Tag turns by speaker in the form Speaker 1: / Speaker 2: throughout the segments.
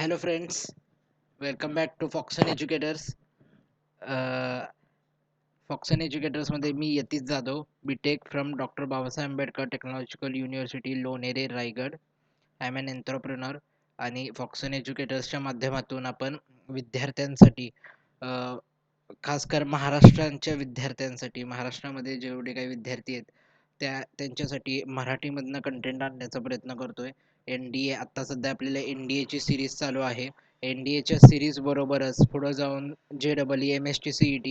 Speaker 1: Hello friends, welcome back to Foxon Educators. Uh, Foxon Educators मध्ये मी Yatish Jadhav, B Tech from doctor Babasaheb Ambedkar technological university Lonere Raigad. I am an entrepreneur आणि Foxon एज्युकेटर्सच्या माध्यमातून आपण विद्यार्थ्यांसाठी खास कर महाराष्ट्राच्या विद्यार्थ्यांसाठी महाराष्ट्रामध्ये जेवढे काही विद्यार्थी आहेत त्यांच्यासाठी मराठीमधनं कंटेंट आणण्याचा प्रयत्न करतोय. NDA आता सध्या आपल्याला NDA ची सिरीज चालू आहे. NDAच्या सिरीज बरोबरच पुढे जाऊन JEE MST CET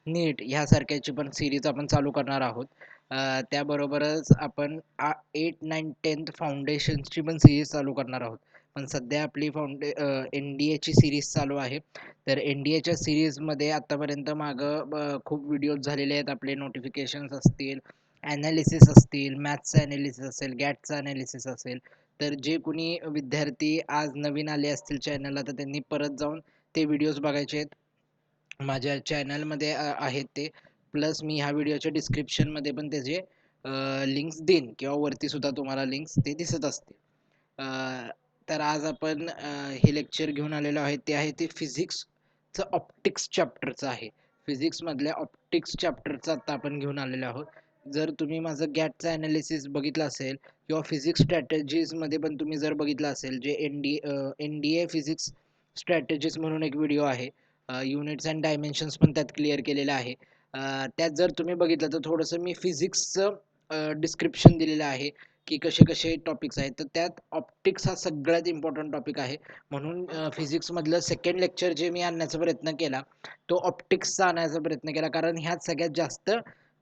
Speaker 1: नीट ह्यासारख्याची पण सिरीज आपण चालू करणार आहोत. त्याबरोबरच आपण 8, 9, 10th फाउंडेशनची पण सिरीज चालू करणार आहोत. पण सध्या आपली NDA ची सिरीज चालू आहे. तर NDAच्या सिरीजमध्ये आतापर्यंत मागं खूप व्हिडिओज झालेले आहेत. आपले नोटिफिकेशन्स असतील, ॲनालिसिस असतील, मॅथ्सचं ॲनालिसिस असेल, गॅटचं ॲनालिसिस असेल. तर जे कुणी विद्यार्थी आज नवीन आले असतील चॅनलला तर त्यांनी परत जाऊन ते व्हिडिओज बघायचे आहेत. माझ्या चॅनलमध्ये आहेत ते. प्लस मी ह्या व्हिडिओच्या डिस्क्रिप्शनमध्ये पण त्याचे लिंक्स देईन किंवा वरती सुद्धा तुम्हाला लिंक्स ते दिसत असतील. तर आज आपण हे लेक्चर घेऊन आलेलो आहे ते आहे ते फिजिक्सचं ऑप्टिक्स चॅप्टरचं आहे. फिजिक्समधल्या ऑप्टिक्स चॅप्टरचं आता आपण घेऊन आलेलो आहोत. जर तुम्ही माझं गॅटचं ॲनालिसिस बघितलं असेल किंवा फिजिक्स स्ट्रॅटेजीजमध्ये पण तुम्ही जर बघितलं असेल जे NDA फिजिक्स स्ट्रॅटेजीज म्हणून एक व्हिडिओ आहे. युनिट्स अँड डायमेन्शन्स पण त्यात क्लिअर केलेलं आहे. त्यात जर तुम्ही बघितलं तर थोडंसं मी फिजिक्सचं डिस्क्रिप्शन दिलेलं आहे की कसे कसे टॉपिक्स आहेत. तर त्यात ऑप्टिक्स हा सगळ्यात इम्पॉर्टंट टॉपिक आहे. म्हणून फिजिक्समधलं सेकंड लेक्चर जे मी आणण्याचा प्रयत्न केला तो ऑप्टिक्सचा आणायचा प्रयत्न केला, कारण ह्यात सगळ्यात जास्त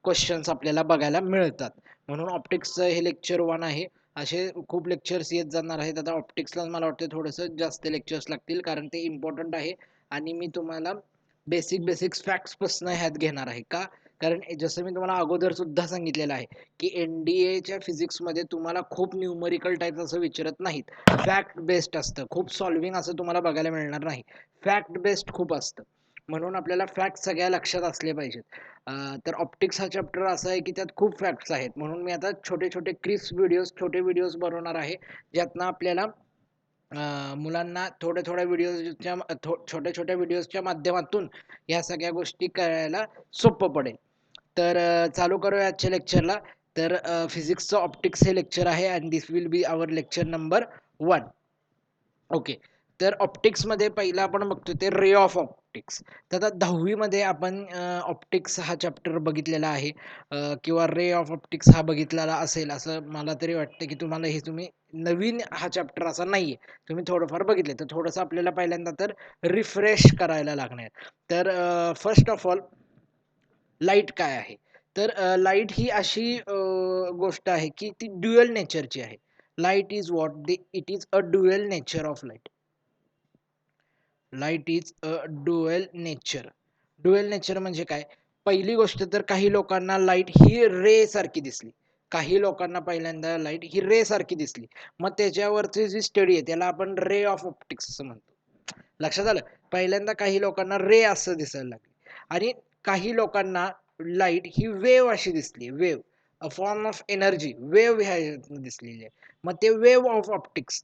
Speaker 1: क्वेश्चन्स आपल्याला बघायला मिळतात. म्हणून ऑप्टिक्सचं हे लेक्चर 1 आहे. असे खूप लेक्चर्स येत जाणार आहेत. आता ऑप्टिक्सला मला वाटतं थोडंसं जास्त लेक्चर्स लागतील, कारण ते इम्पॉर्टंट आहे. आणि मी तुम्हाला बेसिक फॅक्ट्सपासून ह्यात घेणार आहे का, कारण जसं मी तुम्हाला अगोदर सुद्धा सांगितलेलं आहे की NDAच्या फिजिक्समध्ये तुम्हाला खूप न्यूमरिकल टाईप असं विचारत नाहीत. फॅक्ट बेस्ड असतं. खूप सॉल्विंग असं तुम्हाला बघायला मिळणार नाही. फॅक्ट बेस्ड खूप असतं. म्हणून आपल्याला फॅक्ट सगळ्या लक्षात असले पाहिजेत. तर ऑप्टिक्स हा चॅप्टर असा आहे की त्यात खूप फॅक्ट्स आहेत. म्हणून मी आता छोटे छोटे छोटे व्हिडिओज बनवणार आहे, ज्यातनं आपल्याला मुलांना छोट्या छोट्या व्हिडिओजच्या माध्यमातून या सगळ्या गोष्टी कळायला सोपं पडेल. तर चालू करूया आजच्या लेक्चरला. तर फिजिक्सचं ऑप्टिक्स हे लेक्चर आहे and this will be our lecture number 1. Okay. तर ऑप्टिक्समध्ये पहिला आपण बघतो ते रे ऑफ ऑप्टिक्स. तर आता 10वी आपण ऑप्टिक्स हा चॅप्टर बघितलेला आहे, किंवा रे ऑफ ऑप्टिक्स हा बघितलेला असेल असं मला तरी वाटतं की तुम्ही नवीन हा चॅप्टर असा नाहीये, तुम्ही थोडंफार बघितले. तर थोडंसं आपल्याला पहिल्यांदा तर रिफ्रेश करायला लागणार. तर फर्स्ट ऑफ ऑल लाईट काय आहे. तर लाईट ही अशी गोष्ट आहे की ती ड्युअल नेचरची आहे. Light is what it is a dual nature of light. Light is a dual nature. Dual nature म्हणजे काय? पहिली गोष्ट तर काही लोकांना लाईट ही रे सारखी दिसली. काही लोकांना पहिल्यांदा लाईट ही रे सारखी दिसली. मग त्याच्यावरची जी स्टडी आहे त्याला आपण रे ऑफ ऑप्टिक्स असं म्हणतो. लक्षात आलं? पहिल्यांदा काही लोकांना रे असं दिसायला लागले आणि काही लोकांना लाईट ही वेव्ह अशी दिसली. Wave, a form of energy, wave ह्या दिसलेली आहे. मग ते वेव्ह ऑफ ऑप्टिक्स,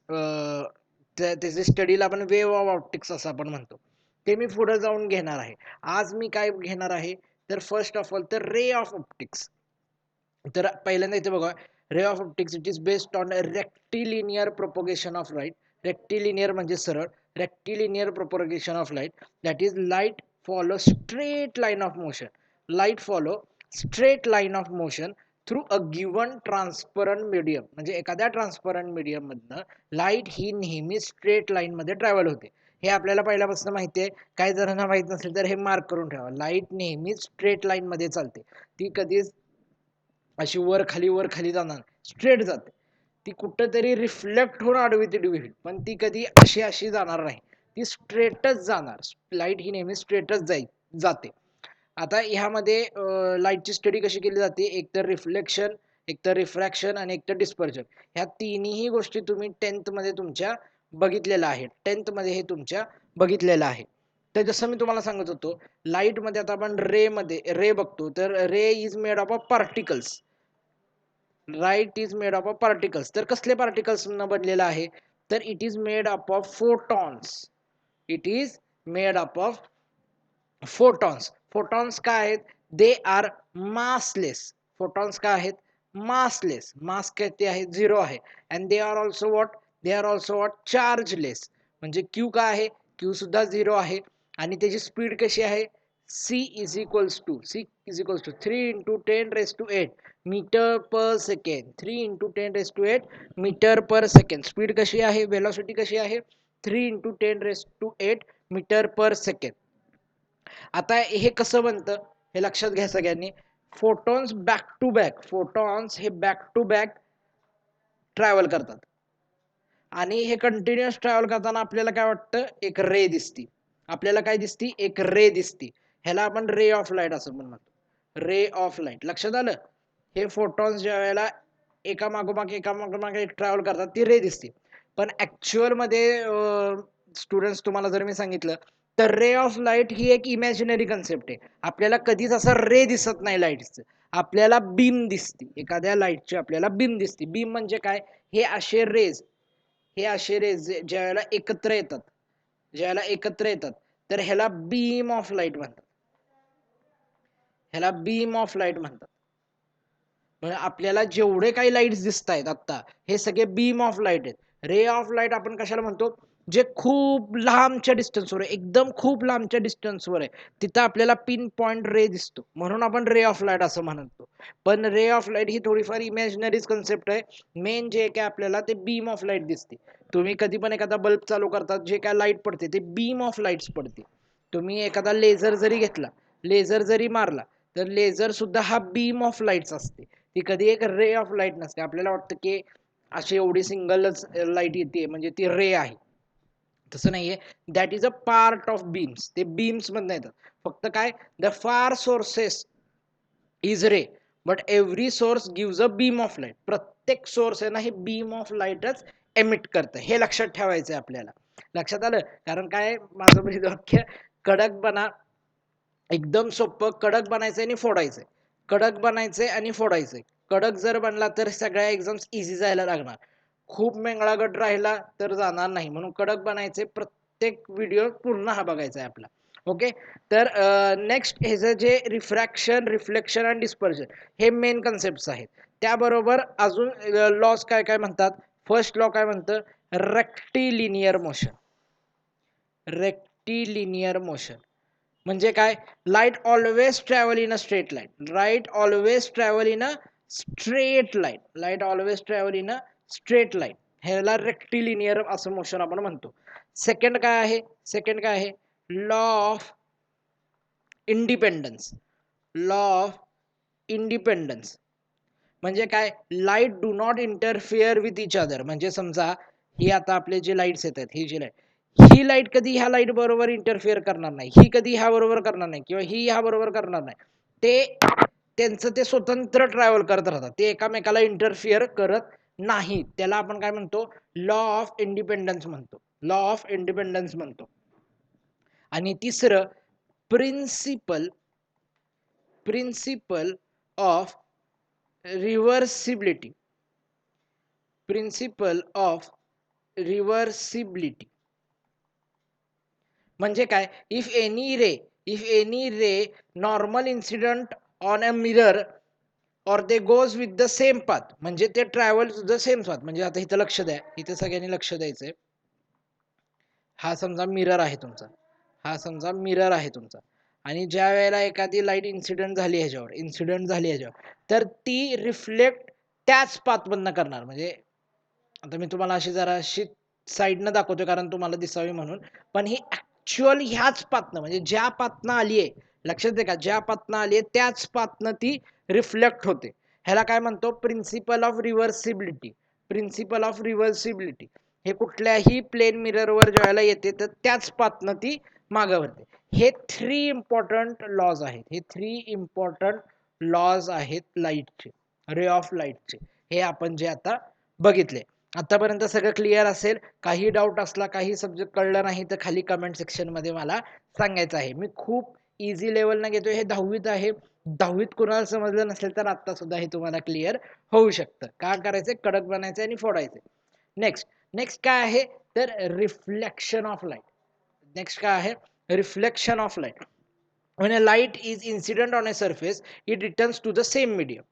Speaker 1: त्याच्या स्टडीला आपण वेव्ह ऑफ ऑप्टिक्स असं आपण म्हणतो. ते मी पुढे जाऊन घेणार आहे. आज मी काय घेणार आहे तर फर्स्ट ऑफ ऑल तर रे ऑफ ऑप्टिक्स. तर पहिल्यांदा इथे बघा, ray of optics it is based on rectilinear propagation of light. Rectilinear म्हणजे सरळ. Rectilinear propagation of light, that is light follow straight line of motion. Light follow straight line of motion through a given transparent medium. म्हणजे एखाद्या transparent medium मधनं light ही नेहमी straight line मध्ये travel होते. हे आपल्याला पहिल्यापासून माहिती आहे. काही जणांना माहित नसेल तर हे मार्क करून ठेवा. लाईट नेहमी स्ट्रेट लाईन मध्ये चालते. ती कधीच अशी वर खाली जाणार, स्ट्रेट जाते. ती कुठंतरी रिफ्लेक्ट होऊन आडवी तिडवी होईल, पण ती कधी अशी जाणार नाही. ती स्ट्रेटच जाणार. लाईट ही नेहमी स्ट्रेटच जाते. आता ह्यामध्ये लाईटची स्टडी कशी केली जाते? एक तर रिफ्लेक्शन, एक तर रिफ्रॅक्शन आणि एक तर डिस्पर्जन. ह्या तिन्ही गोष्टी तुम्ही 10th मध्ये तुमच्या बघितलेलं आहे. 10th मध्ये हे तुमच्या बघितलेलं आहे. तर जसं मी तुम्हाला सांगत होतो, लाईट मध्ये आता आपण रे बघतो. तर ray is made of particles. Light is made of particles. तर कसले पार्टिकल्स बनलेला आहे? तर it is made up of photons. It is made up of photons. Photons काय आहेत? They are massless. फोटॉन्स काय आहेत? मासलेस. मास किती आहे? 0 आहे. And they are also what? They are also what? Chargeless. म्हणजे क्यू काय आहे? क्यू सुद्धा 0 आहे. आणि त्याची स्पीड कशी आहे? c is equals to 3 into 10 raise to 8 metre per second. 3 into 10 raise to 8 metre per second. Speed कशी आहे? वेलोसिटी कशी आहे? 3 into 10 raise to 8 metre per second. आता हे कसं बनतं हे लक्षात घ्या सगळ्यांनी. Photons back to back, photons हे बॅक टू बॅक ट्रॅव्हल करतात आणि हे कंटिन्युअस ट्रॅव्हल करताना आपल्याला काय वाटतं? एक रे दिसती. आपल्याला काय दिसती? एक रे दिसती. ह्याला आपण रे ऑफ लाईट असं पण म्हणतो. Ray of light. लक्षात आलं? हे फोटॉन्स ज्या वेळेला एका मागोमाग एक ट्रॅव्हल करतात ती रे दिसते. पण ऍक्च्युअल मध्ये स्टुडंट्स तुम्हाला जर मी सांगितलं तर रे ऑफ लाईट ही एक इमॅजिनरी कन्सेप्ट आहे. आपल्याला कधीच असं रे दिसत नाही लाईटचं. आपल्याला बीम दिसते. एखाद्या लाईटची आपल्याला बीम दिसते. बीम म्हणजे काय? हे असे रेज, हे असे रेज ज्या वेळेला एकत्र येतात, ज्या वेळेला एकत्र येतात तर ह्याला बीम ऑफ लाईट म्हणतात. ह्याला बीम ऑफ लाईट म्हणतात. म्हणजे आपल्याला जेवढे काही लाईट्स दिसत आहेत आता हे सगळे बीम ऑफ लाईट आहेत. रे ऑफ लाईट आपण कशाला म्हणतो? जे खूप लांबच्या डिस्टन्सवर आहे, एकदम खूप लांबच्या डिस्टन्सवर आहे, तिथं आपल्याला पिन पॉइंट रे दिसतो, म्हणून आपण रे ऑफ लाईट असं म्हणतो. पण रे ऑफ लाईट ही थोडीफार इमॅजिनरीज कन्सेप्ट आहे. मेन जे काय आपल्याला ते बीम ऑफ लाईट दिसते. तुम्ही कधी पण एखादा बल्ब चालू करतात, जे काय लाईट पडते ते बीम ऑफ लाईट्स पडते. तुम्ही एखादा लेझर जरी घेतला, लेझर जरी मारला तर लेझर सुद्धा हा बीम ऑफ लाईट्स असते. ती कधी एक रे ऑफ लाईट नसते. आपल्याला वाटतं की अशी एवढी सिंगलच लाईट येते म्हणजे ती रे आहे. तसं नाहीये. That is a part of beams. ते बीम्स मधनं येतात. फक्त काय? The far sources is ray but every source gives a beam of light. प्रत्येक सोर्स आहे ना हे बीम ऑफ लाईटच एमिट करतं. हे लक्षात ठेवायचं आहे आपल्याला. लक्षात आलं? कारण काय माझं म्हणजे वाक्य कडक बना, एकदम सोपं. कडक बनायचंय आणि फोडायचंय. कडक बनायचंय आणि फोडायचंय. कडक जर बनला तर सगळ्या एक्झाम्स इझी जायला लागणार. खूप मेंगळागट राहिला तर जाणार नाही. म्हणून कडक बनायचे. प्रत्येक व्हिडिओ पूर्ण हा बघायचा आहे आपला. ओके. तर नेक्स्ट ह्याचं जे रिफ्रॅक्शन, रिफ्लेक्शन आणि डिस्पर्जन हे मेन कन्सेप्ट आहेत. त्याबरोबर अजून लॉज काय काय म्हणतात? फर्स्ट लॉ काय म्हणतं? Rectilinear motion. रेक्टिलिनियर मोशन म्हणजे काय? Light always travel in a straight line. Light always travel in a straight line. Light always travel in a straight line. ह्याला रेक्टिलिनियर असं मोशन आपण म्हणतो. सेकंड काय आहे? सेकंड काय आहे? Law of independence. Law of independence म्हणजे काय? Light do not interfere with each other. म्हणजे समजा ही आता आपले जे लाईट्स येतात, ही जी लाईट, ही लाईट कधी ह्या लाईट बरोबर इंटरफिअर करणार नाही, ही कधी ह्या बरोबर करणार नाही किंवा ही ह्या बरोबर करणार नाही. ते त्यांचं ते स्वतंत्र ट्रॅव्हल करत राहतात. ते एकामेकाला इंटरफिअर करत नाही. त्याला आपण काय म्हणतो? लॉ ऑफ इंडिपेंडन्स म्हणतो. लॉ ऑफ इंडिपेंडन्स म्हणतो. आणि तिसरं principle, principle of reversibility. Principle of reversibility म्हणजे काय? If any ray normal incident on a mirror और they goes with the same path. म्हणजे ते ट्रॅव्हल द सेम पाथ. म्हणजे आता इथं लक्ष द्या, इथं सगळ्यांनी लक्ष द्यायचंय. हा समजा मिरर आहे तुमचा, हा समजा मिरर आहे तुमचा, आणि ज्या वेळेला एखादी लाईट इन्सिडेंट झाली ह्याच्यावर, तर ती रिफ्लेक्ट त्याच पाथमधनं करणार. म्हणजे आता मी तुम्हाला अशी जरा अशी साईडनं दाखवतोय कारण तुम्हाला दिसावी म्हणून, पण ही ऍक्च्युअल ह्याच पाथनं म्हणजे ज्या पाथनं आली आहे, लक्षात दे का, ज्या पाथनं आली आहे त्याच पाथनं ती रिफ्लेक्ट होते. ह्याला काय म्हणतो? Principle of reversibility. Principle of reversibility हे कुठल्याही प्लेन मिररवर ज्यावेळेला येते तर त्याच पाथनं ती मागं वरते. हे 3 इम्पॉर्टंट लॉज आहेत. हे 3 इम्पॉर्टंट लॉज आहेत लाईटचे, रे ऑफ लाईटचे. हे आपण जे आता बघितले. आतापर्यंत सगळं क्लिअर असेल. काही डाऊट असला, काही सब्जेक्ट कळलं नाही तर खाली कमेंट सेक्शन मध्ये मला सांगायचं आहे. मी खूप इझी लेवलनं घेतोय. हे 10वीत आहे. 10वीत कुणाला समजलं नसेल तर आता सुद्धा हे तुम्हाला क्लिअर होऊ शकतं. का करायचं? कडक बनायचं आणि फोडायचं. नेक्स्ट नेक्स्ट काय आहे तर रिफ्लेक्शन ऑफ लाईट. नेक्स्ट काय आहे reflection of light. when a light is incident on a surface it returns to the same medium.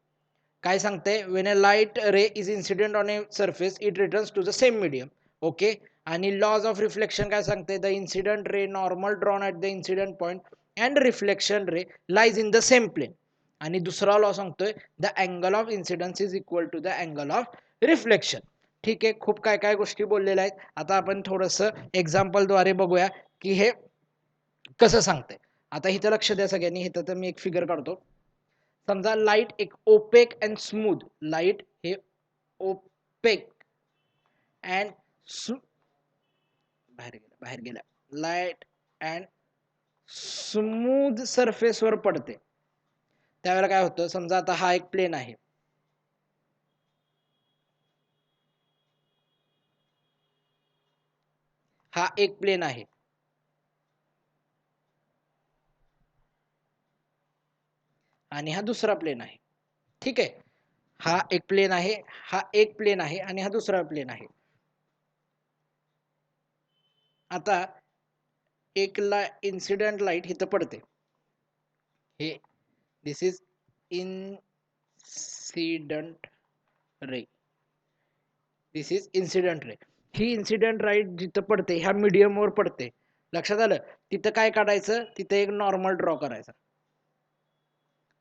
Speaker 1: काय सांगते when a light ray is incident on a surface it returns to the same medium. Okay आणि laws of reflection काय सांगते the incident ray normal drawn at the incident point and reflection ray lies in the same plane. आणि दुसरा law सांगतोय the angle of incidence is equal to the angle of reflection. ठीक आहे खूप काय काय गोष्टी बोललेल्या आहेत. आता आपण थोडंसं एक्झाम्पलद्वारे बघूया की हे कसं सांगते. आता इथं लक्ष द्या सगळ्यांनी. इथं तर मी एक फिगर काढतो. समजा लाईट एक ओपेक अँड स्मूथ लाईट हे ओपेक अँड बाहेर गेला लाईट अँड स्मूथ सरफेसवर पडते. त्यावेळेला काय होतं समजा आता हा एक प्लेन आहे. हा एक प्लेन आहे आणि हा दुसरा प्लेन आहे. ठीक आहे हा एक प्लेन आहे हा एक प्लेन आहे आणि हा दुसरा प्लेन आहे. आता एक इन्सिडेंट लाईट इथं पडते. हे this is incident ray. This is incident ray. ही इन्सिडेंट लाईट जिथं पडते ह्या मीडियमवर पडते. लक्षात आलं. तिथं काय काढायचं तिथं एक नॉर्मल ड्रॉ करायचा.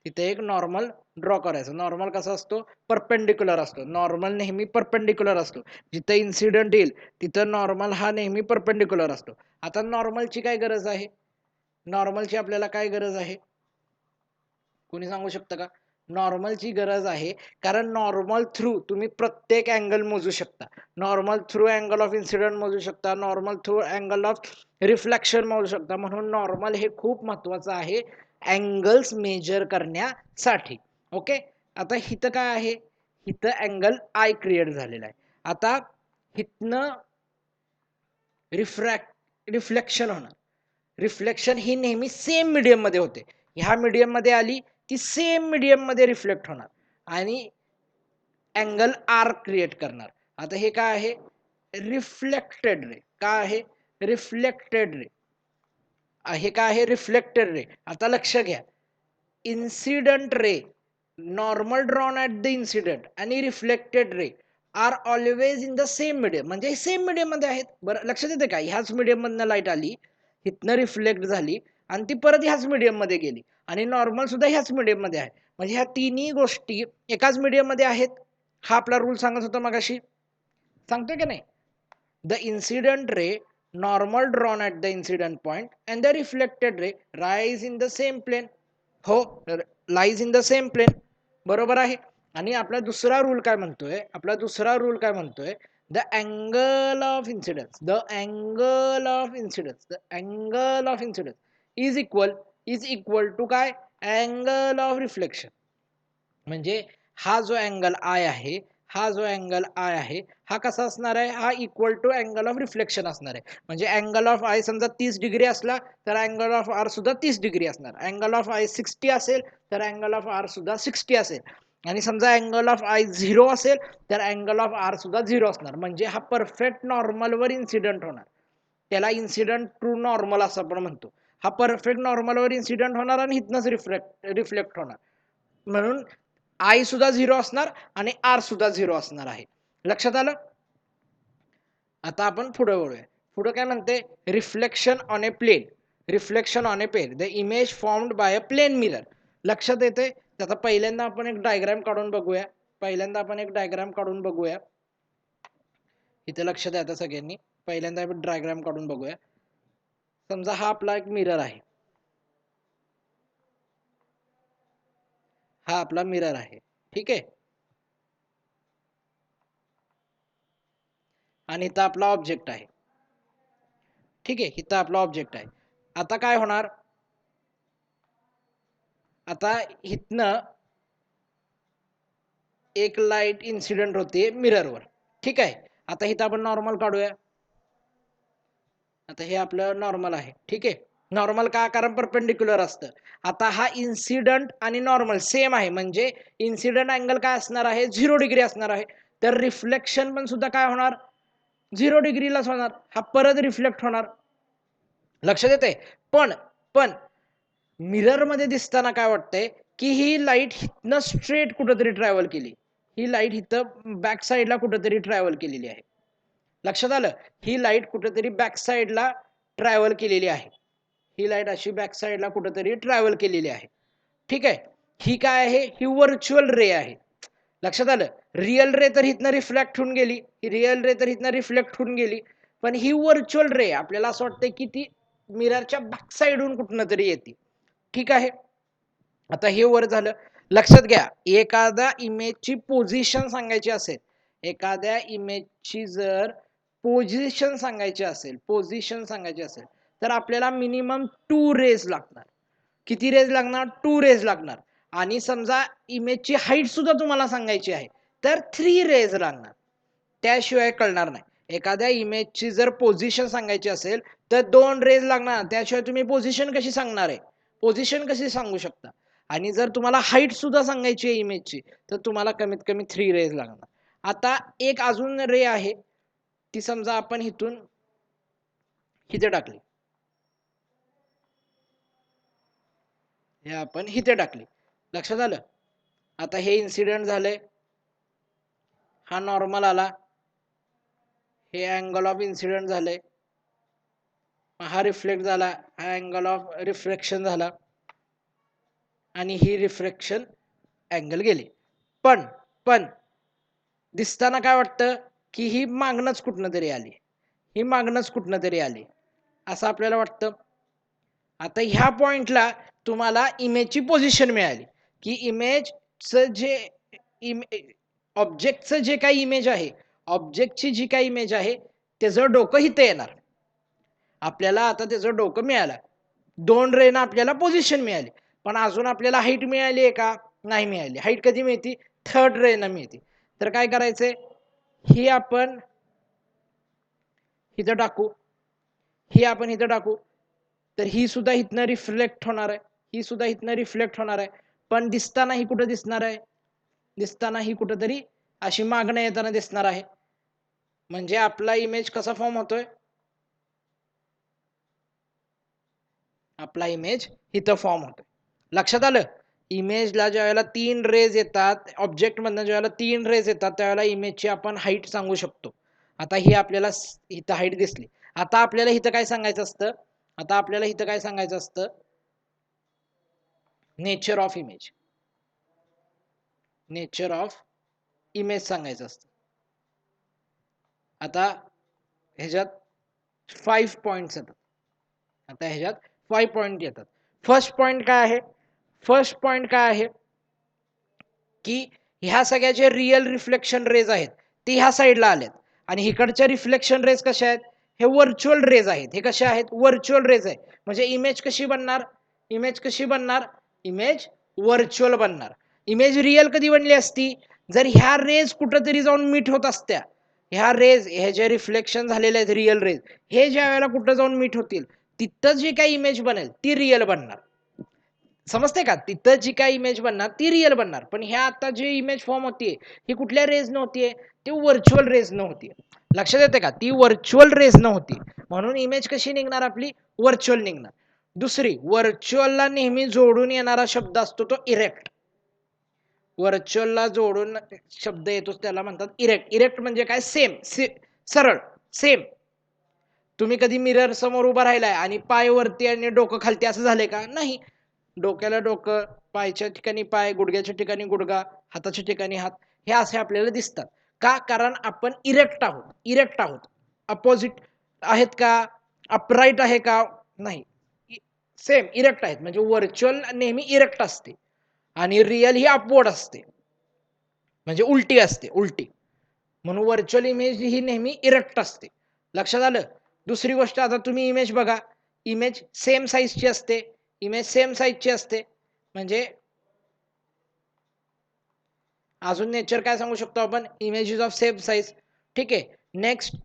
Speaker 1: तिथे एक नॉर्मल ड्रॉ करायचं. नॉर्मल कसा असतो परपेंडिक्युलर असतो. नॉर्मल नेहमी परपेंडिक्युलर असतो. जिथं इन्सिडेंट येईल तिथं नॉर्मल हा नेहमी परपेंडिक्युलर असतो. आता नॉर्मलची काय गरज आहे नॉर्मलची आपल्याला काय गरज आहे कोणी सांगू शकतं का. नॉर्मलची गरज आहे कारण नॉर्मल थ्रू तुम्ही प्रत्येक अँगल मोजू शकता. Normal through angle of incident मोजू शकता. Normal through angle of reflection मोजू शकता. म्हणून नॉर्मल हे खूप महत्वाचं आहे अँगल्स मेजर करण्यासाठी. ओके आता इथं काय आहे इथं अँगल आय क्रिएट झालेला आहे. आता इथनं रिफ्लेक्शन होणार. रिफ्लेक्शन ही नेहमी सेम मीडियम मध्ये होते. ह्या मीडियम मध्ये आली ती सेम मीडियम मध्ये रिफ्लेक्ट होणार आणि अँगल आर क्रिएट करणार. आता हे काय आहे रिफ्लेक्टेड रे. काय आहे रिफ्लेक्टेड रे. हे काय आहे रिफ्लेक्टेड रे. आता लक्ष घ्या incident ray normal drawn at the incident आणि reflected ray are always in the same medium. म्हणजे सेम मीडियम मध्ये आहेत. बरं लक्षात येते का ह्याच मीडियम मधनं लाईट आली हिथनं रिफ्लेक्ट झाली आणि ती परत ह्याच मीडियम मध्ये गेली आणि नॉर्मल सुद्धा ह्याच मीडियम मध्ये आहे. म्हणजे ह्या तिन्ही गोष्टी एकाच मीडियम मध्ये आहेत. हा आपला रूल सांगत होता मगाशी. सांगतोय की नाही the incident ray normal drawn at the incident point and the reflected ray rise in the same plane. हो lies in the same plane बरोबर आहे. आणि आपला दुसरा रूल काय म्हणतोय the angle of incidence the angle of incidence is equal to काय angle of reflection. म्हणजे हा जो अँगल आय आहे हा कसा असणार आहे हा equal to angle of reflection असणार आहे. म्हणजे अँगल ऑफ आय समजा 30 डिग्री असला तर अँगल ऑफ आर सुद्धा 30 डिग्री असणार. अँगल ऑफ आय 60 असेल तर अँगल ऑफ आर सुद्धा 60 असेल. आणि समजा अँगल ऑफ आय 0 असेल तर अँगल ऑफ आर सुद्धा 0 असणार. म्हणजे हा परफेक्ट नॉर्मलवर इन्सिडेंट होणार. त्याला इन्सिडेंट ट्रू नॉर्मल असं आपण म्हणतो. हा परफेक्ट नॉर्मलवर इन्सिडेंट होणार आणि इथनच रिफ्लेक्ट होणार. म्हणून आय सुद्धा 0 असणार आणि आर सुद्धा 0 असणार आहे. लक्षात आलं. आता आपण पुढे वळूया. पुढे काय म्हणते reflection on a plane the image formed by a plane mirror. लक्षात येते. त्याचा पहिल्यांदा आपण एक डायग्राम काढून बघूया. इथे लक्ष द्या आता सगळ्यांनी. पहिल्यांदा आपण डायग्राम काढून बघूया. समजा हा आपला एक मिरर आहे. हा आपला मिरर आहे. ठीक आहे. आणि इथं आपला ऑब्जेक्ट आहे. ठीक आहे इथं आपला ऑब्जेक्ट आहे. आता काय होणार आता इथनं एक लाईट इन्सिडेंट होते मिररवर. ठीक आहे. आता इथं आपण नॉर्मल काढूया. आता हे आपलं नॉर्मल आहे. ठीक आहे. नॉर्मल का कारण परपेंडिक्युलर असतं. आता हा इन्सिडेंट आणि नॉर्मल सेम आहे. म्हणजे इन्सिडेंट अँगल काय असणार आहे 0 डिग्री असणार आहे. तर रिफ्लेक्शन पण सुद्धा काय होणार 0 डिग्रीलाच होणार, हा परत रिफ्लेक्ट होणार. लक्षात येते. पण पण मिरर मध्ये दिसताना काय वाटतंय की ही लाईट हिथनं स्ट्रेट कुठेतरी ट्रॅव्हल केली, ही लाईट हिथं बॅक साईडला कुठेतरी ट्रॅव्हल केलेली आहे. लक्षात आलं, ही लाईट कुठेतरी बॅक साईडला ट्रॅव्हल केलेली आहे, ही लाईट अशी बॅक साईडला कुठेतरी ट्रॅव्हल केलेली आहे. ठीक आहे, ही काय आहे, ही व्हर्च्युअल रे आहे. लक्षात आलं, रिअल रे तर इथनं रिफ्लेक्ट होऊन गेली, ही रिअल रे तर इथनं रिफ्लेक्ट होऊन गेली, पण ही व्हर्च्युअल रे आपल्याला असं वाटतं की ती मिररच्या बॅक साईडहून कुठनं तरी येते. ठीक आहे, आता हे वर झालं. लक्षात घ्या, एखाद्या इमेजची पोझिशन सांगायची असेल, एखाद्या इमेजची जर पोझिशन सांगायची असेल, पोझिशन सांगायची असेल तर आपल्याला मिनिमम 2 रेज लागणार. किती रेज लागणार, 2 रेज लागणार. आणि समजा इमेजची हाईट सुद्धा तुम्हाला सांगायची आहे तर 3 रेज लागणार, त्याशिवाय कळणार नाही. एखाद्या इमेजची जर पोझिशन सांगायची असेल तर 2 रेज लागणार, त्याशिवाय तुम्ही पोझिशन कशी सांगणार आहे, पोझिशन कशी सांगू शकता. आणि जर तुम्हाला हाईट सुद्धा सांगायची आहे इमेजची तर तुम्हाला कमीत कमी 3 रेज लागणार. आता एक अजून रे आहे, ती समजा आपण इथून इथे टाकली, हे आपण इथे टाकली. लक्षात आलं. आता हे इन्सिडेंट झालंय, हा नॉर्मल आला, हे अँगल ऑफ इन्सिडेंट झालंय, हा रिफ्लेक्ट झाला, हा अँगल ऑफ रिफ्लेक्शन झाला, आणि ही रिफ्लेक्शन अँगल गेली. पण पण दिसताना काय वाटतं की ही मागणंच कुठनं तरी आली, ही मागणंच कुठनं तरी आली असं आपल्याला वाटतं. आता ह्या पॉइंटला तुम्हाला इमेजची पोझिशन मिळाली की इमेजचं जे ऑब्जेक्टचं जे काही इमेज आहे, ऑब्जेक्टची जी काही इमेज आहे त्याचं डोकं इथं येणार. आपल्याला आता त्याचं डोकं मिळालं, 2 रेनं आपल्याला पोझिशन मिळाली, पण अजून आपल्याला हाईट मिळाली आहे का, नाही मिळाली. हाईट कधी मिळते, 3rd रेनं मिळते. तर काय करायचंय, ही आपण इथं टाकू, ही आपण इथं टाकू, तर ही सुद्धा इथनं रिफ्लेक्ट होणार आहे, ही सुद्धा इथनं रिफ्लेक्ट होणार आहे. पण दिसताना ही कुठं दिसणार आहे, दिसताना ही कुठंतरी अशी मागणं येताना दिसणार आहे. म्हणजे आपला इमेज कसा फॉर्म होतोय, आपला इमेज इथं फॉर्म होतोय. लक्षात आलं. इमेजला ज्या वेळेला 3 रेज येतात, ऑब्जेक्ट मधनं ज्या वेळेला 3 रेज येतात त्यावेळेला इमेजची आपण हाईट सांगू शकतो. आता ही आपल्याला इथं हाईट दिसली. आता आपल्याला इथं काय सांगायचं असतं, आता आपल्याला इथं काय सांगायचं असतं, nature of image, nature of image सांगायचं असतं. आता ह्याच्यात 5 पॉइंट्स येतात, आता ह्याच्यात 5 पॉइंट येतात. फर्स्ट पॉइंट काय आहे, फर्स्ट पॉइंट काय आहे की ह्या सगळ्या जे रिअल रिफ्लेक्शन रेज आहेत ते ह्या साईडला आलेत, आणि इकडच्या रिफ्लेक्शन रेज कशा आहेत, हे व्हर्च्युअल रेज आहेत. हे कशा आहेत, व्हर्च्युअल रेज आहे. म्हणजे इमेज कशी बनणार, इमेज कशी बनणार, इमेज व्हर्च्युअल बनणार. इमेज रिअल कधी बनली असती, जर ह्या रेज कुठंतरी जाऊन मीट होत असत्या, ह्या रेज, हे जे रिफ्लेक्शन झालेले आहेत रिअल रेज, हे ज्या वेळेला कुठं जाऊन मीट होतील तिथं जी काही इमेज बनेल ती रिअल बनणार. समजते का, तिथं जी काही इमेज बनणार ती रिअल बनणार. पण ह्या आता जी इमेज फॉर्म होतीये ही कुठल्या रेज न होतीये, ती व्हर्च्युअल रेज न होतीये. लक्षात येते का, ती व्हर्च्युअल रेज न होती, म्हणून इमेज कशी निघणार आपली, व्हर्च्युअल निघणार. दुसरी, व्हर्च्युअलला नेहमी जोडून येणारा शब्द असतो तो इरेक्ट. व्हर्च्युअलला जोडून शब्द येतो त्याला म्हणतात इरेक्ट. इरेक्ट म्हणजे काय, सेम, सरळ, सेम. तुम्ही कधी मिरर समोर उभा राहिलाय आणि पाय वरती आणि डोकं खालती असं झालंय का, नाही. डोक्याला डोकं, पायच्या ठिकाणी पाय, गुडघ्याच्या ठिकाणी गुडघा, हाताच्या ठिकाणी हात, हे असे आपल्याला दिसतात. का, कारण आपण इरेक्ट आहोत, इरेक्ट आहोत. अपोजिट आहेत का, अपराईट आहे का, नाही, सेम इरेक्ट आहेत. म्हणजे व्हर्च्युअल नेहमी इरेक्ट असते आणि रिअल ही अपवर्ड असते, म्हणजे उलटी असते, उलटी. म्हणून व्हर्च्युअल इमेज ही नेहमी इरेक्ट असते. लक्षात आलं. दुसरी गोष्ट, आता तुम्ही इमेज बघा, इमेज सेम साईजची असते, इमेज सेम साईजची असते. म्हणजे अजून नेचर काय सांगू शकतो आपण, इमेजेस ऑफ सेम साईज. ठीक आहे. नेक्स्ट,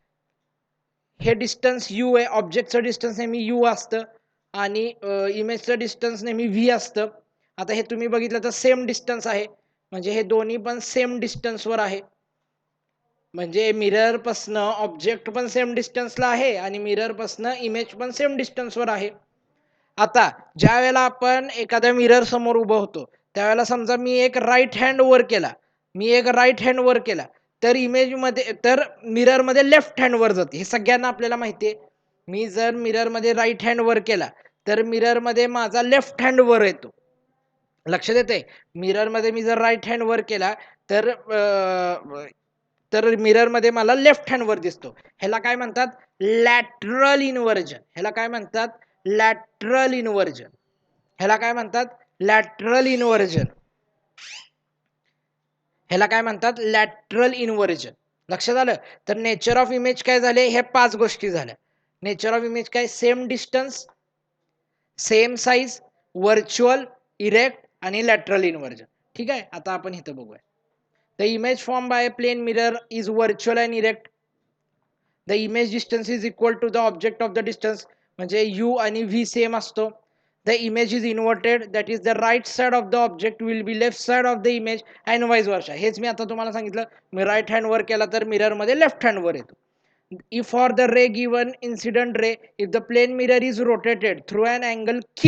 Speaker 1: हे डिस्टन्स यू आहे, ऑब्जेक्टचं डिस्टन्स नेहमी यू असतं आणि इमेजचं डिस्टन्स नेहमी व्ही असतं. आता हे तुम्ही बघितलं तर सेम डिस्टन्स आहे, म्हणजे हे दोन्ही पण सेम डिस्टन्सवर आहे. म्हणजे मिरर पासनं ऑब्जेक्ट पण सेम डिस्टन्सला आहे आणि मिरर पासनं इमेज पण सेम डिस्टन्सवर आहे. आता ज्या वेळेला आपण एखाद्या मिरर समोर उभं होतो त्यावेळेला समजा मी एक राईट हँड वर केला तर इमेजमध्ये तर मिररमध्ये लेफ्ट हँड वर जाते. हे सगळ्यांना आपल्याला माहिती आहे. मी जर मिररमध्ये राईट हँड वर केला तर मिररमध्ये माझा लेफ्ट हँड वर येतो. लक्षात येते. मिररमध्ये मी जर राईट हँड वर केला तर मिररमध्ये मला लेफ्ट हँड वर दिसतो. ह्याला काय म्हणतात? Lateral inversion. ह्याला काय म्हणतात? Lateral inversion. ह्याला काय म्हणतात? Lateral inversion. ह्याला काय म्हणतात? Lateral inversion. लक्षात आलं? तर नेचर ऑफ इमेज काय झाले? हे 5 गोष्टी झाल्या. नेचर ऑफ इमेज काय? Same distance, same size, virtual, erect आणि लॅटरल इन्व्हर्जन. ठीक आहे. आता आपण इथं बघूया. The image formed by a plane mirror is virtual and erect. The image distance is equal to the object of the distance. म्हणजे u आणि v same असतो. The image is inverted, that is the right side of the object will be left side of the image and vice versa. हेच मी आता तुम्हाला सांगितलं. मी right hand वर केला तर मिरर मध्ये लेफ्ट हँड वर येतो. If for the ray given incident ray, if the plane mirror is rotated through an angle q,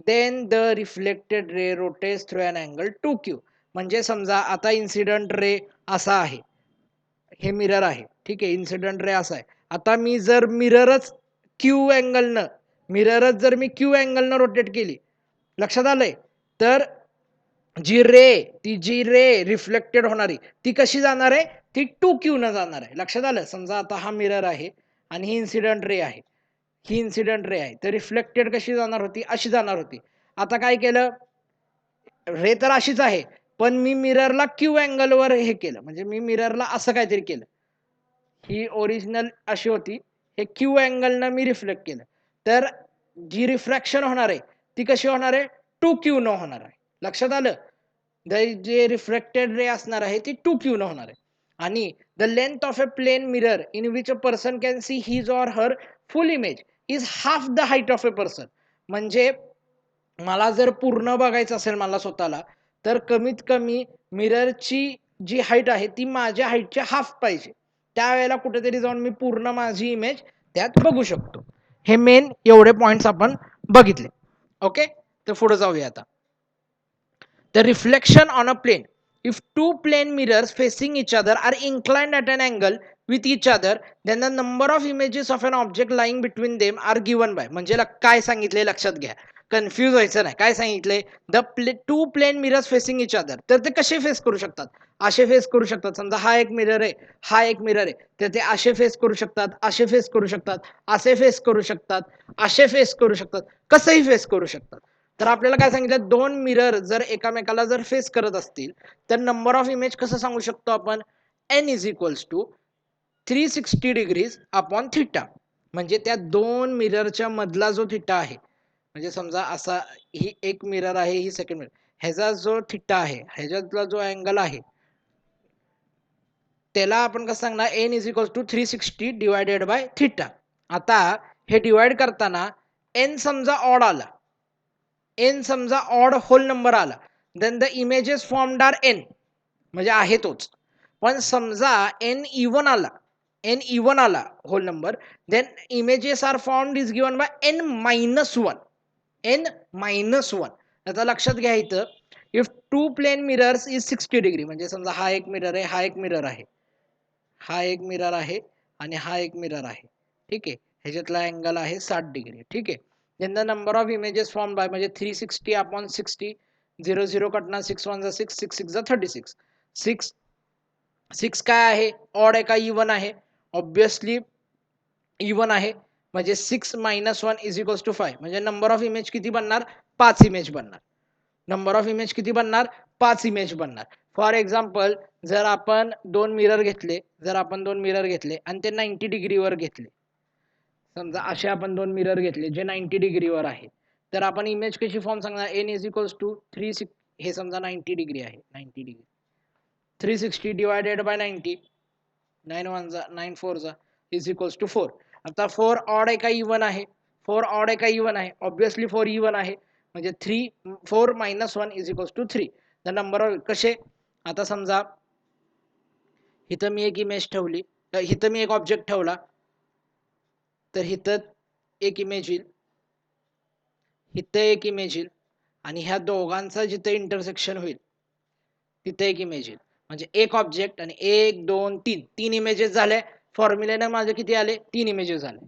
Speaker 1: then the reflected ray rotates through an angle 2q. म्हणजे समजा आता incident ray असा आहे, हे mirror आहे. ठीक आहे. इन्सिडेंट रे असा आहे. आता मी जर मिररच जर मी क्यू अँगलनं रोटेट केली, लक्षात आलंय, तर जी रे रिफ्लेक्टेड होणारी ती कशी जाणार आहे? ती 2q न जाणार आहे. लक्षात आलं? समजा आता हा मिरर आहे आणि ही इन्सिडेंट रे आहे. तर रिफ्लेक्टेड कशी जाणार होती? अशी जाणार होती. आता काय केलं? रे तर अशीच आहे, पण मी मिररला क्यू अँगलवर हे केलं. म्हणजे मी मिररला असं काहीतरी केलं. ही ओरिजिनल अशी होती. हे क्यू अँगलनं मी रिफ्लेक्ट केलं. तर जी रिफ्रॅक्शन होणार आहे ती कशी होणार आहे? 2q न होणार आहे. लक्षात आलं? जे रिफ्लेक्टेड रे असणार आहे ती 2q न होणार आहे. आणि the length of a plane mirror in which a person can see his or her full image is half the height of a person. म्हणजे मला जर पूर्ण बघायचं असेल मला स्वतःला, तर कमीत कमी मिररची जी हाईट आहे ती माझ्या हाईटच्या हाफ पाहिजे. त्यावेळेला कुठेतरी जाऊन मी पूर्ण माझी इमेज त्यात बघू शकतो. हे मेन एवढे पॉइंट्स आपण बघितले. ओके. तर पुढे जाऊया आता. The reflection on a plane. If two plane mirrors facing each other are inclined at an angle with each other, then the number of images of an object lying between them are given by. म्हणजे काय सांगितले लक्षात घ्या. Confuse व्हायचं नाही. काय सांगितले? Two plane mirrors facing each other. तर ते कसे फेस करू शकतात? असे फेस करू शकतात. समजा हा एक मिरर आहे, हा एक मिरर आहे. तर ते असे फेस करू शकतात, असे फेस करू शकतात, असे फेस करू शकतात, असे फेस करू शकतात, कसंही फेस करू शकतात. तर आपल्याला काय सांगितलं? दोन मिरर जर एकामेकाला जर फेस करत असतील तर नंबर ऑफ इमेज कसं सांगू शकतो आपण? n is equals to 360 degrees upon theta. म्हणजे त्या दोन मिररच्या मधला जो थिटा आहे, म्हणजे समजा असा ही एक मिरर आहे, ही सेकंड मिरर, ह्याचा जो थिटा आहे, ह्याच्यातला जो अँगल आहे, त्याला आपण कसं सांगणार? n is equals to 360 divided by theta. आता हे डिवाइड करताना n समजा ऑड आला, n समजा ऑड होल नंबर आला, then the images formed are n, म्हणजे आहे तोच. पण समजा n इवन आला whole number, then images are formed is given by n minus one. आता लक्षात घ्या इथं, if two plane mirrors is 60 degree, म्हणजे समजा हा एक मिरर आहे, हा एक मिरर आहे, हा एक मिरर आहे आणि हा एक मिरर आहे. ठीक आहे. ह्याच्यातला अँगल आहे 60 डिग्री. ठीक आहे. Then the number of images form by, म्हणजे 360 अपॉन 60, 0 कटणार, 6 1 6, 6 6 36. 6 काय आहे? ऑड आहे का इवन आहे? ऑब्विसली इवन आहे. म्हणजे 6 मायनस 1 इज इक्वल्स टू 5. म्हणजे नंबर ऑफ इमेज किती बनणार? 5 इमेज बनणार. नंबर ऑफ इमेज किती बनणार? 5 इमेज बनणार. फॉर एक्झाम्पल, जर आपण दोन मिरर घेतले आणि ते 90 डिग्रीवर घेतले, समजा असे आपण दोन मिरर घेतले जे 90 डिग्रीवर आहे, तर आपण इमेज कशी फॉर्म सांगणार? n इज इक्वल्स टू 3, हे समजा 90 डिग्री आहे, 90 डिग्री, 360 डिवायडेड बाय 90, 9 1 जा 9 4 जा इज इक्वल्स टू 4. आता 4 ऑड आहे का इवन आहे? 4 ऑड आहे का इवन आहे? ऑब्विसली 4 इवन आहे. म्हणजे 4 minus 1 is equals to 3. The number of कसे? आता समजा इथं मी एक इमेज ठेवली, इथं मी एक ऑब्जेक्ट ठेवला, तर इथं एक इमेज येईल, इथं एक इमेज येईल, आणि ह्या दोघांचा जिथे इंटरसेक्शन होईल तिथे एक इमेज येईल. म्हणजे एक ऑब्जेक्ट आणि एक दोन तीन तीन इमेजेस झाले. फॉर्म्युलेने माझे किती आले? 3 इमेजेस झाले.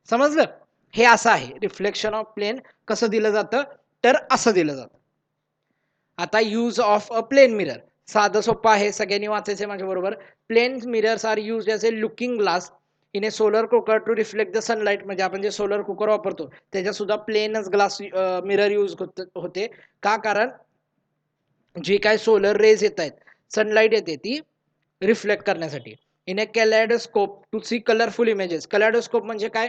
Speaker 1: समजलं? हे असं आहे रिफ्लेक्शन ऑफ प्लेन कसं दिलं जातं, तर असं दिलं जातं. आता use of a plane mirror साधं सोपं आहे, सगळ्यांनी वाचायचं माझ्या बरोबर. Plane mirrors are use as a looking glass in a solar cooker to reflect the sunlight. म्हणजे आपण जे सोलर कुकर वापरतो त्याच्यात सुद्धा प्लेनच ग्लास मिरर यूज होते. का? कारण जी काय सोलर रेज येत आहेत, सनलाइट येते ती रिफ्लेक्ट करण्यासाठी. In a kaleidoscope to see colourful images. Kaleidoscope म्हणजे काय?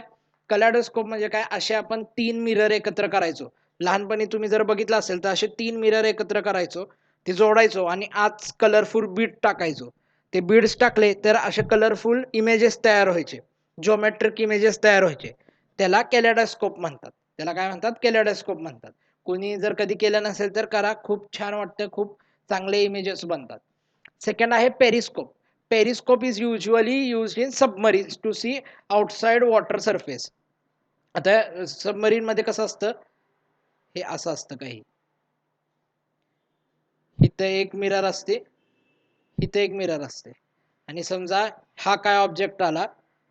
Speaker 1: कॅलेडोस्कोप म्हणजे काय? असे आपण 3 मिरर एकत्र करायचो. लहानपणी तुम्ही जर बघितलं असेल तर असे 3 मिरर एकत्र करायचो, ते जोडायचो आणि आज कलरफुल बीड टाकायचो. ते बीड्स टाकले तर असे कलरफुल इमेजेस तयार व्हायचे, जिओमेट्रिक इमेजेस तयार व्हायचे. त्याला कॅलेडोस्कोप म्हणतात. त्याला काय म्हणतात? कॅलेडोस्कोप म्हणतात. कोणी जर कधी केलं नसेल तर करा, खूप छान वाटतं, खूप चांगले इमेजेस बनतात. सेकंड आहे periscope. Periscope is usually use in submarines to see outside water surface. आता सबमरीन मध्ये कसं असतं, हे असं असतं काही, इथं एक मिरर असते, इथं एक मिरर असते, आणि समजा हा काय ऑब्जेक्ट आला,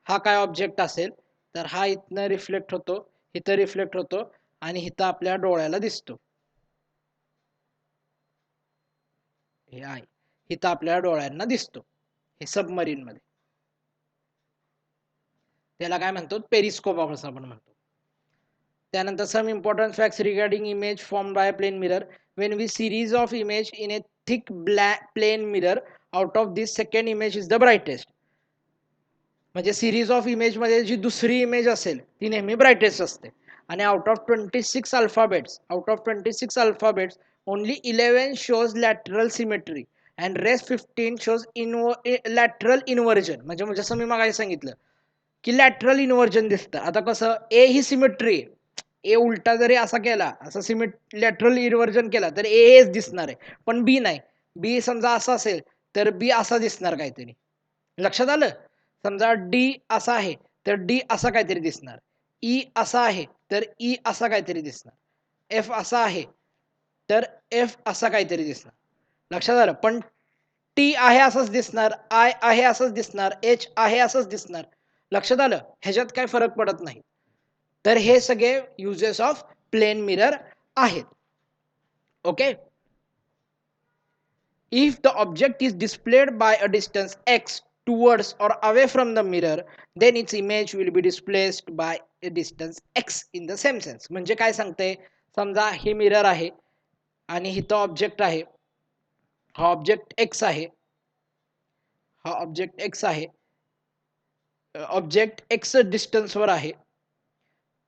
Speaker 1: हा काय ऑब्जेक्ट असेल तर हा इथनं रिफ्लेक्ट होतो, इथं रिफ्लेक्ट होतो, आणि इथं आपल्या डोळ्याला दिसतो. हे आहे, इथं आपल्या डोळ्यांना दिसतो, हे सबमरीन मध्ये. त्याला काय म्हणतो? पेरिस्कोप असं आपण म्हणतो. त्यानंतर some important facts regarding image form by plane mirror. When we series of image in a thick plane mirror, out of this second image is the brightest. म्हणजे सिरीज ऑफ इमेज मध्ये जी दुसरी image असेल ती नेहमी brightest असते. आणि out of 26 alphabets only 11 shows lateral symmetry and rest 15 shows lateral inversion. म्हणजे जसं मी मागे सांगितलं की लॅटरल इन्व्हर्जन दिसतं. आता कसं, ए ही सिमेट्री, ए उलटा जरी असा केला, असं लॅटरल इन्व्हर्जन केला तर एच दिसणार आहे, पण बी नाही. बी समजा असा असेल तर बी असा दिसणार काहीतरी. लक्षात आलं? समजा डी असा आहे तर डी असा काहीतरी दिसणार, ई असा आहे तर ई असा काहीतरी दिसणार, एफ असा आहे तर एफ असा काहीतरी दिसणार. लक्षात आलं? पण टी आहे असंच दिसणार, आय आहे असंच दिसणार, एच आहे असंच दिसणार. लक्षात आलं? ह्याच्यात काय फरक पडत नाही. तर हे सगळे युजेस ऑफ प्लेन मिरर आहेत. Okay. If the object is displayed by a distance x towards or away from the mirror, then its image will be displaced by a distance x in the same sense. म्हणजे काय सांगते? समजा ही mirror आहे आणि इथं object आहे, हा object x आहे, हा ऑब्जेक्ट एक्स आहे, ऑब्जेक्ट एक्स डिस्टन्सवर आहे,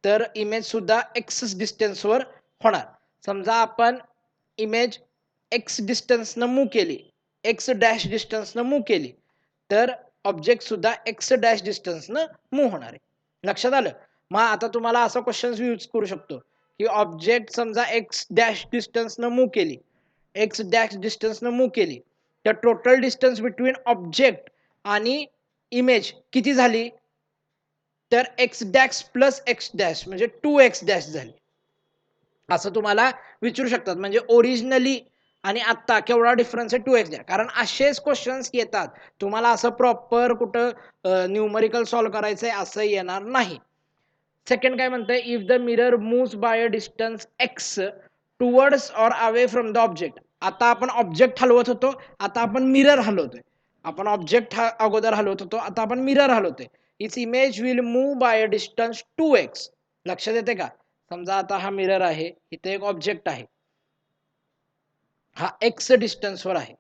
Speaker 1: तर इमेज सुद्धा एक्स डिस्टन्सवर होणार. समजा आपण इमेज एक्स डिस्टन्सनं मूव्ह केली, एक्स डॅश डिस्टन्सनं मूव्ह केली, तर ऑब्जेक्ट सुद्धा एक्स डॅश डिस्टन्सनं मूव्ह होणार आहे. लक्षात आलं? मग आता तुम्हाला असा क्वेश्चन यूज करू शकतो की ऑब्जेक्ट समजा एक्स डॅश डिस्टन्सनं मूव्ह केली, एक्स डॅश डिस्टन्सनं मूव्ह केली, तर टोटल डिस्टन्स बिटवीन ऑब्जेक्ट आणि इमेज किती झाली? तर x dash plus x dash म्हणजे 2x डॅश झाली, असं तुम्हाला विचारू शकतात. म्हणजे ओरिजिनली आणि आत्ता केवढा डिफरन्स आहे? 2x dash. कारण असेच क्वेश्चन्स येतात, तुम्हाला असं प्रॉपर कुठं न्यूमरिकल सॉल्व्ह करायचंय असं येणार नाही. सेकंड काय म्हणतंय? If the mirror moves bye a distance x towards or away from the object. आता आपण ऑब्जेक्ट हलवत होतो, आता आपण मिरर हलवतोय. आपण ऑब्जेक्ट अगोदर हलवत होतो, आता आपण मिरर हलवतोय. Its image will move by a distance 2x. लक्षात येते का? समजा आता हा मिरर आहे, इथे एक ऑब्जेक्ट आहे, हा एक्स डिस्टन्सवर आहे,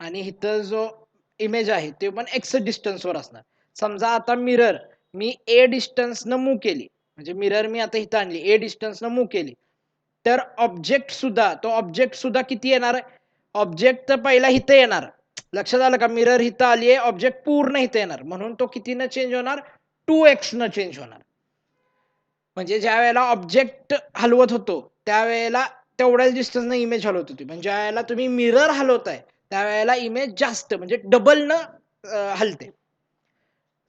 Speaker 1: आणि इथं जो इमेज आहे ते पण एक्स डिस्टन्सवर असणार. समजा आता मिरर मी ए डिस्टन्सनं मूव्ह केली, म्हणजे मिरर मी आता इथं आणली, ए डिस्टन्सनं मूव्ह केली, तर ऑब्जेक्ट सुद्धा किती येणार आहे? ऑब्जेक्ट तर पहिला इथं येणार. लक्षात आलं का? मिरर इथं आली आहे, ऑब्जेक्ट पूर्ण इथं येणार, म्हणून तो कितीनं चेंज होणार? 2x न चेंज होणार. म्हणजे ज्या वेळेला ऑब्जेक्ट हलवत होतो त्यावेळेला तेवढ्याच डिस्टन्सनं इमेज हलवत होती, म्हणजे ज्या वेळेला तुम्ही मिरर हलवताय त्यावेळेला इमेज जास्त म्हणजे डबल न हलते.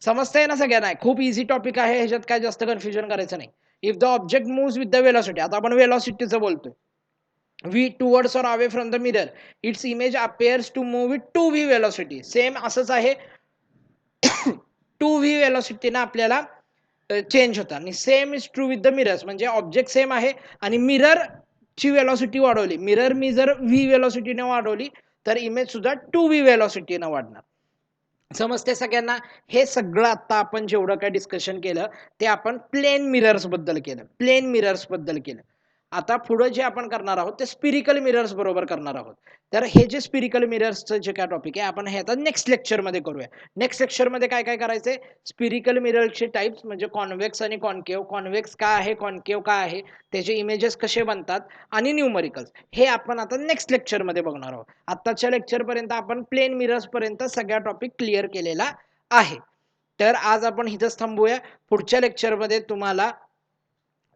Speaker 1: समजतंय ना सगळ्यांना? खूप इझी टॉपिक आहे, ह्याच्यात काय जास्त कन्फ्युजन करायचं नाही. If the object moves with the velocity, आता आपण वेलॉसिटीचं बोलतोय. V towards or away from the mirror, its image appears to move with 2v velocity. Same असंच आहे. 2v वेलॉसिटीनं आपल्याला चेंज होता आणि same is true with the mirrors, म्हणजे ऑब्जेक्ट सेम आहे आणि मिरर ची वेलॉसिटी वाढवली, मिरर मी जर v वेलॉसिटीने वाढवली तर इमेज सुद्धा 2v वेलॉसिटीने वाढणार. समजते सगळ्यांना? हे सगळं आता आपण जेवढं काय डिस्कशन केलं ते आपण प्लेन मिरर्स बद्दल केलं, प्लेन मिरर्स बद्दल केलं. आता पुढे जे आपण करणार आहोत ते स्पिरिकल मिरर्स बरोबर करणार आहोत. तर हे जे स्पिरिकल मिरर्सचं जे काय टॉपिक आहे आपण हे आता नेक्स्ट लेक्चरमध्ये करूया. नेक्स्ट लेक्चरमध्ये काय काय करायचंय, स्पिरिकल मिररचे टाइप्स म्हणजे कॉन्व्हेक्स आणि कॉन्केव, कॉन्व्हेक्स काय आहे, कॉन्केव काय आहे, त्याचे इमेजेस कसे बनतात आणि न्यूमरिकल्स, हे आपण आता नेक्स्ट लेक्चरमध्ये बघणार आहोत. आताच्या लेक्चरपर्यंत आपण प्लेन मिरर्स पर्यंत सगळा टॉपिक क्लिअर केलेला आहे. तर आज आपण इथंच थांबूया. पुढच्या लेक्चरमध्ये तुम्हाला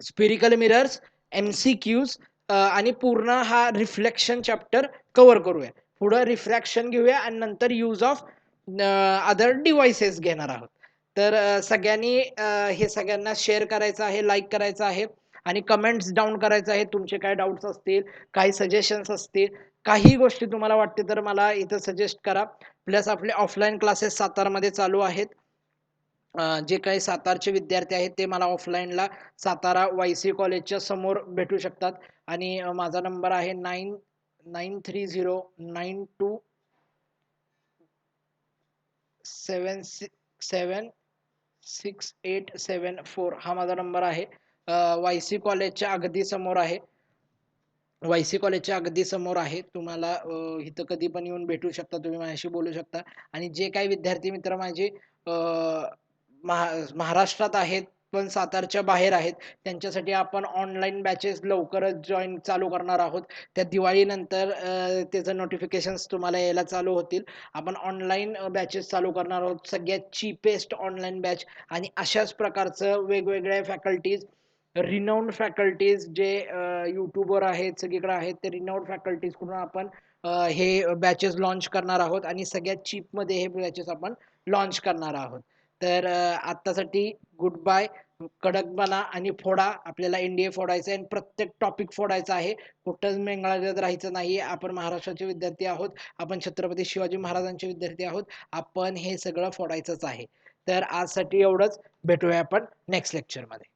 Speaker 1: स्पिरिकल मिरर्स, MCQs आणि पूर्ण हा रिफ्लेक्शन चॅप्टर कव्हर करूया. पुढे रिफ्रॅक्शन घेऊया आणि नंतर यूज ऑफ अदर डिव्हाइसेस घेणार आहोत. तर सगळ्यांनी हे सगळ्यांना शेअर करायचं आहे, लाईक करायचं आहे आणि कमेंट्स डाऊन करायचं आहे. तुमचे काय डाऊट्स असतील, काही सजेशन्स असतील, काही गोष्टी तुम्हाला वाटते तर मला इथं सजेस्ट करा. प्लस आपले ऑफलाईन क्लासेस सातारमध्ये चालू आहेत. जे काही सातारचे विद्यार्थी आहेत ते मला ऑफलाईनला सातारा YC कॉलेजच्या समोर भेटू शकतात आणि माझा नंबर आहे 993092776874. हा माझा नंबर आहे. YC कॉलेजच्या अगदी समोर आहे. YC कॉलेजच्या अगदी समोर आहे. तुम्हाला इथं कधी पण येऊन भेटू शकता, तुम्ही माझ्याशी बोलू शकता. आणि जे काही विद्यार्थी मित्र माझे महाराष्ट्रात आहेत पण सातारच्या बाहेर आहेत त्यांच्यासाठी आपण ऑनलाईन बॅचेस लवकरच जॉईन चालू करणार आहोत. त्या दिवाळीनंतर त्याचं नोटिफिकेशन्स तुम्हाला यायला चालू होतील. आपण ऑनलाईन बॅचेस चालू करणार आहोत, सगळ्यात चीपेस्ट ऑनलाईन बॅच आणि अशाच प्रकारचं वेगवेगळ्या फॅकल्टीज, रिनाऊंड फॅकल्टीज जे यूट्यूबवर आहेत, सगळीकडे आहेत, ते रिनाऊंड फॅकल्टीज कडून आपण हे बॅचेस लॉन्च करणार आहोत आणि सगळ्यात चीपमध्ये हे बॅचेस आपण लॉन्च करणार आहोत. तर आत्तासाठी गुड बाय. कडक बना आणि फोडा. आपल्याला NDA फोडायचं आहे आणि प्रत्येक टॉपिक फोडायचा आहे. कुठंच मेंगळत राहायचं नाही. आपण महाराष्ट्राचे विद्यार्थी आहोत, आपण छत्रपती शिवाजी महाराजांचे विद्यार्थी आहोत, आपण हे सगळं फोडायचंच आहे. तर आजसाठी एवढंच. भेटूया आपण नेक्स्ट लेक्चरमध्ये.